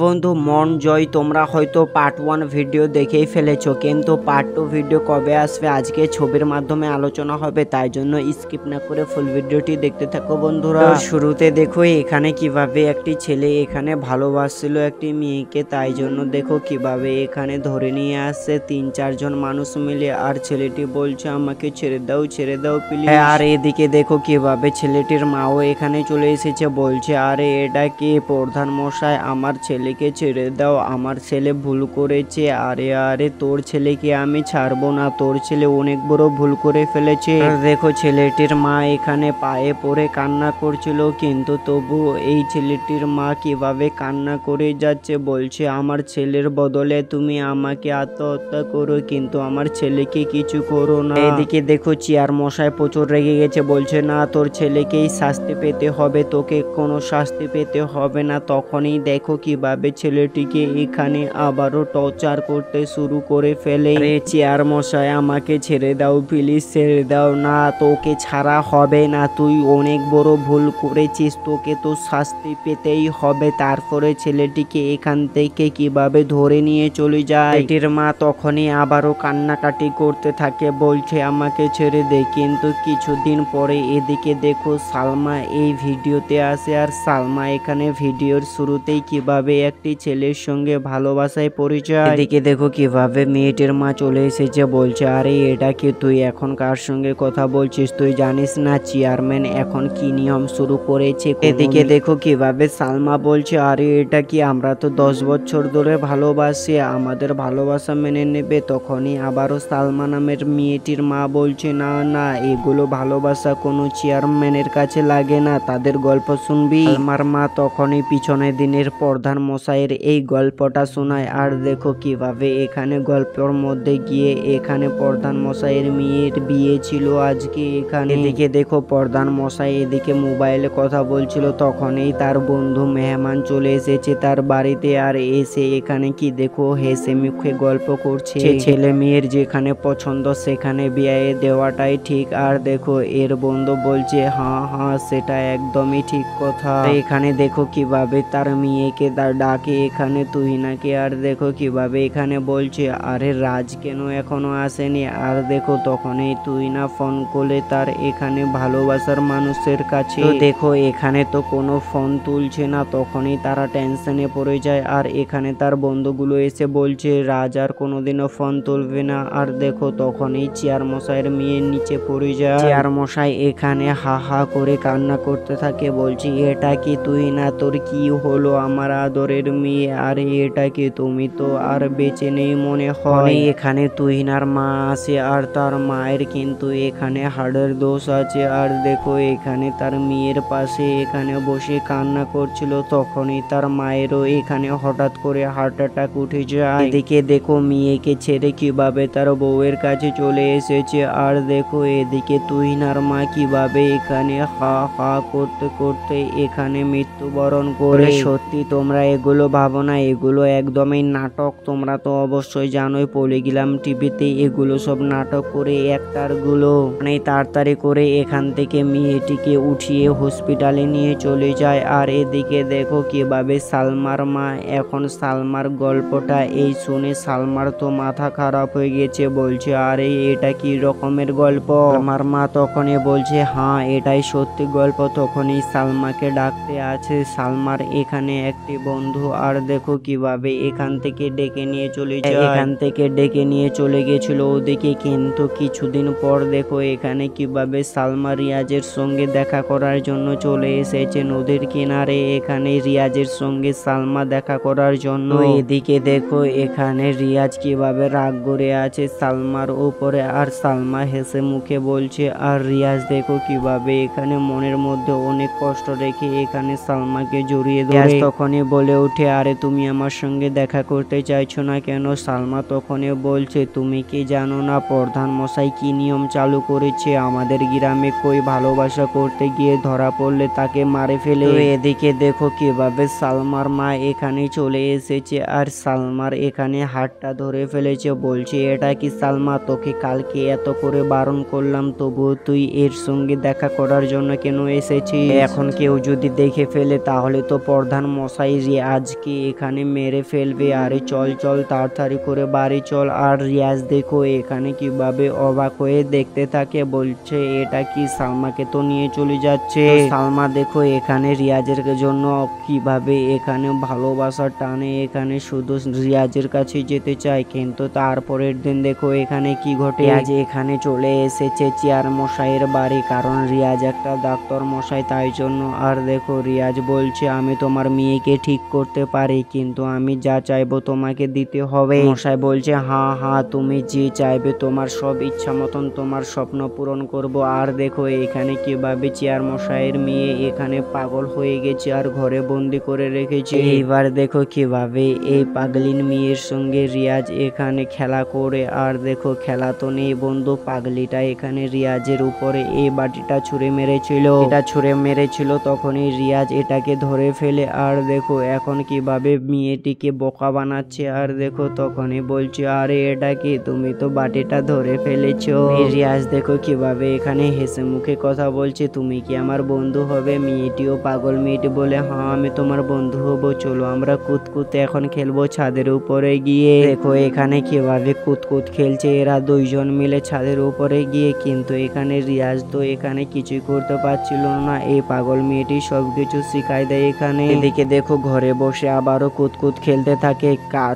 বন্ধু মন জয়, তোমরা হয়তো পার্ট 1 ভিডিও দেখেই ফেলেছো, কিন্তু পার্ট 2 ভিডিও কবে আসবে আজকে ছবির মাধ্যমে আলোচনা হবে। তাই জন্য স্কিপ না করে ফুল ভিডিওটি দেখতে থাকো বন্ধুরা। শুরুতে দেখো এখানে কিভাবে একটি ছেলে এখানে ভালোবাসছিল একটি মেয়েকে, তাই জন্য দেখো কিভাবে এখানে ধরে নিয়ে আসছে 3-4 জন মানুষ মিলে। আর ছেলেটি বলছে আমাকে ছেড়ে দাও প্লিজ। আর এদিকে দেখো কিভাবে ছেলেটির মাও এখানে চলে এসেছে, বলছে আরে এটা কি প্রধান মশাই, আমার ছেলেকে ছেড়ে দাও, আমার ছেলে ভুল করেছে। আরে আরে তোর ছেলেকে আমি ছাড়বো না, তোর ছেলে অনেক বড় ভুল করে ফেলেছে। দেখো ছেলেটির মা এখানে পায়ে পড়ে কান্না করছিল, কিন্তু তবু এই ছেলেটির মা কিভাবে কান্না করে যাচ্ছে, বলছে আমার ছেলের বদলে তুমি আমাকে আত্মহত্যা করো, কিন্তু আমার ছেলেকে কিছু করো না। এদিকে দেখো চেয়ার মশাই প্রচুর রেগে গেছে, বলছে না তোর ছেলেকেই শাস্তি পেতে হবে, তোকে কোনো শাস্তি পেতে হবে না। তখনই দেখো কিভাবে ছেলেটিকে এখানে আবারও টর্চার করতে শুরু করে ফেলে। আরে চেয়ার মশাই আমাকে ছেড়ে দাও প্লিজ, ছেড়ে দাও। না তোকে ছাড়া হবে না, তুই অনেক বড় ভুল করেছিস, তোকে তো শাস্তি পেতেই হবে। তারপরে ছেলেটিকে এখান থেকে কিভাবে ধরে নিয়ে চলে যায়। ছেলেটির মা তখনই আবারও কান্নাকাটি করতে থাকে, বলছে আমাকে ছেড়ে দে। কিন্তু কিছুদিন পরে এদিকে দেখো সালমা এই ভিডিওতে আসে, আর সালমা এখানে ভিডিওর শুরুতেই কিভাবে একটি ছেলের সঙ্গে ভালোবাসায় পরিচয়। এদিকে দেখো কিভাবে মেয়েটির মা চলে এসেছে, বলছে আরে এটা কি, তুই এখন কার সঙ্গে কথা বলছিস, তুই জানিস না চেয়ারম্যান এখন কি নিয়ম শুরু করেছে। এদিকে দেখো কিভাবে সালমা বলছে আরে এটা কি, আমরা তো 10 বছর ধরে ভালোবাসি, আমাদের ভালোবাসা মেনে নেবে। তখনই আবারও সালমা নামের মেয়েটির মা বলছে না না, এগুলো ভালোবাসা কোনো চেয়ারম্যানের কাছে লাগে না, তাদের গল্প শুনবি। সালমার মা তখনই পিছনের দিনের প্রধান মশাইয়ের এই গল্পটা শোনায়। আর দেখো কিভাবে এখানে গল্পের মধ্যে গিয়ে এখানে প্রধান মশাইয়ের মেয়ের বিয়ে ছিল আজকে এখানে। এদিকে দেখো প্রধান মশাই এদিকে মোবাইলে কথা বলছিল, তখনই তার বন্ধু মেহমান চলে এসেছে তার বাড়িতে। আর এসে এখানে কি দেখো হেসে মুখে গল্প করছে, ছেলে মেয়ের যেখানে পছন্দ সেখানে বিয়ে দেওয়াটাই ঠিক। আর দেখো এর বন্ধু বলছে হ্যাঁ হ্যাঁ সেটা একদমই ঠিক কথা। এখানে দেখো কিভাবে তার মেয়েকে তার ডাকে এখানে তুহিনাকে। আর দেখো কিভাবে এখানে বলছে আরে রাজ কেন এখনো আসেনি। আর দেখো তখনই তুহিনা ফোন করলে তার এখানে ভালোবাসার মানুষের কাছে। দেখো এখানে তো কোনো ফোন তুলছে না, তখনই তারা টেনশনে পড়ে যায়। আর এখানে তার বন্ধুগুলো এসে বলছে রাজ আর কোনোদিনও ফোন তুলবে না। আর দেখো তখনই চেয়ার মশাইয়ের মেয়ে নিচে পড়ে যায়। চেয়ার মশাই এখানে হা হা করে কান্না করতে থাকে, বলছি এটা কি তুই না, তোর কি হলো আমার আদরের মেয়ে, আর এটা কি, তুমি তো আর বেঁচে নেই মনে হয়। এখানে তুহিনার মা আসে, আর তার মায়ের কিন্তু এখানে হাড়ের দোষ আছে। আর দেখো এখানে তার মেয়ের পাশে এখানে বসে কান্না করছিল, তখনই তার মায়েরও এখানে হঠাৎ করে হার্ট অ্যাটাক উঠে যায়। এদিকে দেখো মেয়েকে ছেড়ে কিভাবে তার বউয়ের কাছে চলে এসেছে। আর দেখো এদিকে তুহিনার মা কিভাবে এখানে হা হা করতে করতে এখানে মৃত্যুবরণ করে। সত্যি তোমরা এগুলো ভাবো না, এগুলো একদমই নাটক। তোমরা তো অবশ্যই জানোই পলিগ্রাম টিভিতে এগুলো সব নাটক করে একটার গুলো মানে তাড়াতাড়ি করে এখান থেকে মেয়েটিকে উঠিয়ে হসপিটালে নিয়ে চলে যায়। আর এদিকে দেখো কিভাবে সালমার মা, এখন সালমার গল্পটা এই শুনে সালমার তো মাথা খারাপ হয়ে গেছে, বলছে আরে এটা কি রকমের গল্প। আমার মা তখনই বলছে হ্যাঁ এটাই সত্যি গল্প। তখনই সালমাকে ডাকতে আছে সালমার এখানে একটি বন্ধু। আর দেখো কিভাবে এখান থেকে ডেকে নিয়ে চলে যায়, এখান থেকে ডেকে নিয়ে চলে গেছিল ওদিকে। কিন্তু কিছুদিন পর দেখো এখানে কিভাবে সালমা রিয়াজের সঙ্গে দেখা করার জন্য চলে এসেছে নদীর কিনারে, এখানে রিয়াজের সঙ্গে সালমা দেখা করার জন্য। এদিকে দেখো এখানে রিয়াজ কিভাবে রাগ করে আছে সালমার উপরে, আর সালমা হেসে মুখে বলছে। আর রিয়াজ দেখো কিভাবে এখানে মনের মধ্যে অনেক কষ্ট রেখে এখানে সালমাকে জড়িয়ে ধরে। তখনই বলে উঠে আরে তুমি আমার সঙ্গে দেখা করতে চাইছো না কেন। সালমা তখনই বলছে তুমি কি জানো না প্রধান মশাই কি নিয়ম চালু করেছে, আমাদের গ্রামে কই ভালোবাসা করতে গিয়ে ধরা পড়লে তাকে মারে ফেলে। এদিকে দেখো কিভাবে সালমার মা এখানে চলে এসেছে, আর সালমার এখানে হাতটা ধরে ফেলেছে, বলছে এটা কি সালমা, তোকে কালকে এত করে বারণ করলাম তবুও তুই এর সঙ্গে দেখা করার জন্য কেন এসেছিস। এখন কেউ যদি দেখে ফেলে তাহলে তো প্রধান মশাই আজকে এখানে মেরে ফেলবে। আরে চল চল তাড়াতাড়ি করে বাড়ি চল। আর রিয়াজ দেখো এখানে কিভাবে অবাক হয়ে দেখতে থাকে, বলছে এটা কি, সালমাকে তো নিয়ে চলে যাচ্ছে। সালমা দেখো এখানে রিয়াজের জন্য কিভাবে এখানে ভালোবাসার টানে এখানে শুধু রিয়াজের কাছে যেতে চায়। কিন্তু তারপরের দিন দেখো এখানে কি ঘটে, রিয়াজ এখানে চলে এসেছে চেয়ার মশাইয়ের বাড়ি, কারণ রিয়াজ একটা ডাক্তার মশাই তাই জন্য। আর দেখো রিয়াজ বলছে আমি তোমার মেয়েকে ঠিক করতে পারি, কিন্তু আমি যা চাইবো তোমাকে দিতে হবে। মশাই বলছে হ্যাঁ হ্যাঁ তুমি যে চাইবে তোমার সব ইচ্ছা মতন তোমার স্বপ্ন পূরণ করব। আর দেখো এখানে কিভাবে চেয়ার মশাইয়ের মেয়ে এখানে পাগল হয়ে গেছে আর ঘরে বন্দি করে রেখেছে। এইবার দেখো কিভাবে এই পাগলিন মেয়ের সঙ্গে রিয়াজ এখানে খেলা করে। আর দেখো খেলা তো নেই বন্ধু, পাগলিটা এখানে রিয়াজের উপরে এই বাটিটা ছুঁড়ে মেরেছিল, এটা ছুঁড়ে মেরেছিল তখনই রিয়াজ এটাকে ধরে ফেলে। আর দেখো এখন কিভাবে মেয়েটিকে বোকা বানাচ্ছে। আর দেখো তখনই বলছে আরে এটা কি, তুমি তো বাটিটা ধরে ফেলেছো। রিয়াজ দেখো কিভাবে এখানে হেসে মুখে কথা বলছে, তুমি কি আমার বন্ধু হবে। মেয়েটিও পাগল, মেয়েটি বলে হ্যাঁ আমি তোমার বন্ধু হবো, চলো আমরা কুতকুতে এখন খেলবো ছাদের উপরে গিয়ে। দেখো এখানে কিভাবে কুতকুত খেলছে এরা দুইজন মিলে ছাদের উপরে গিয়ে। কিন্তু এখানে রিয়াজ তো এখানে কিছুই করতে পারছিল না, এই পাগল মেয়েটি সবকিছু শিখাই দেয় এখানে। এদিকে দেখো ঘরে বসে আবারও কুতকুত খেলতে থাকে।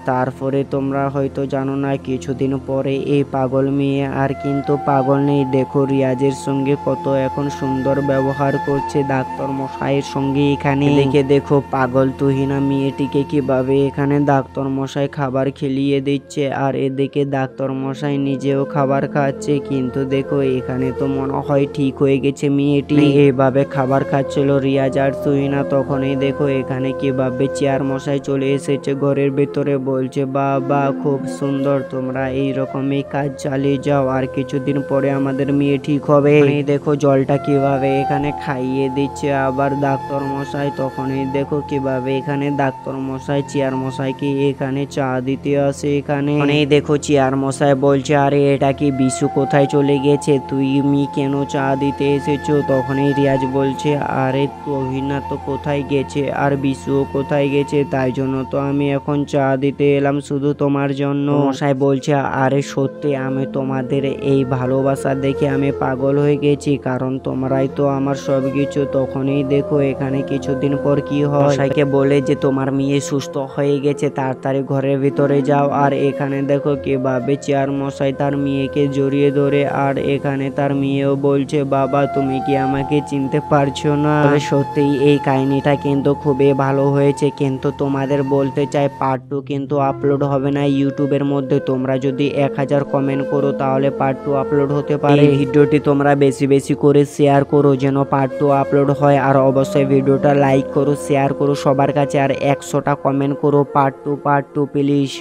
তারপরে তোমরা হয়তো জানো না কিছুদিন পরে এই পাগল মেয়ে আর কিন্তু পাগল নেই, দেখো রিয়াজের সঙ্গে কত এখন সুন্দর ব্যবহার করছে ডাক্তার মশাইয়ের সঙ্গে এখানে। এদিকে দেখো পাগল তুহিনা মেয়েটিকে কিভাবে এখানে ডাক্তার মশাই খাবার খেলিয়ে দিচ্ছে। আর এদিকে ডাক্তার মশাই নিজেও খাবার খাচ্ছে। কিন্তু দেখো এখানে তো মনে হয় ঠিক হয়ে গেছে মেয়েটি, এইভাবে খাবার খাচ্ছিল রিয়াজ আর তুহিনা। তখনই দেখো এখানে কিভাবে চেয়ার মশাই চলে এসেছে ঘরের ভেতরে, বলছে বাবা খুব সুন্দর, তোমরা এইরকমই কাজ চালিয়ে যাও, আর কিছুদিন পরে আমাদের মেয়ে ঠিক হবে। দেখো জলটা কিভাবে এখানে খাইয়ে দিচ্ছে আবার ডাক্তার মশাই। তখনই দেখো কিভাবে এখানে ডাক্তার মশাই চেয়ার মশাইকে এখানে চা দিতে আসে এখানে। দেখো চেয়ার মশাই বলছে আরে এটা কি, বিশু কোথায় চলে গেছে, তুমি কেন চা দিতে এসেছো। তখনই রিয়াজ বলছে আরে তুহিনা তো কোথায় গেছে আর বিশুও কোথায় গেছে, তাই জন্য তো আমি এখন চা দিতে এলাম শুধু তোমার জন্য। মশাই বলছে আরে সত্যি আমি তোমাদের এই ভালোবাসা দেখে আমি পাগল হয়ে গেছি, কারণ তোমরাই তো আমার সবকিছু। তখনই দেখো এখানে কিছুদিন পর কি হয়, মশাইকে বলে যে তোমার মেয়ে সুস্থ হয়ে গেছে, তাড়াতাড়ি ঘরের ভিতরে যাও। আর এখানে দেখো কিভাবে চেয়ার মশাই তার মেয়েকে জড়িয়ে ধরে। আর এখানে তার মেয়েও বলছে বাবা তুমি কি আমাকে চিনতে পারছো না। সত্যি এই কাহিনীটা কিন্তু খুবই ভালো হয়েছে, কিন্তু তোমাদের বলতে চাই পার্ট 2 কিন্তু আপলোড হবে না ইউটিউবের মধ্যে। তোমরা যদি 1000 কমেন্ট করো তাহলে পার্ট 2 আপলোড হতে পারে। এই ভিডিওটি তোমরা বেশি বেশি করে শেয়ার করো যেন পার্ট 2 আপলোড হয়। আর অবশ্যই ভিডিওটা লাইক করো, শেয়ার করো সবার কাছে, আর 100টা কমেন্ট করো পার্ট 2 প্লিজ।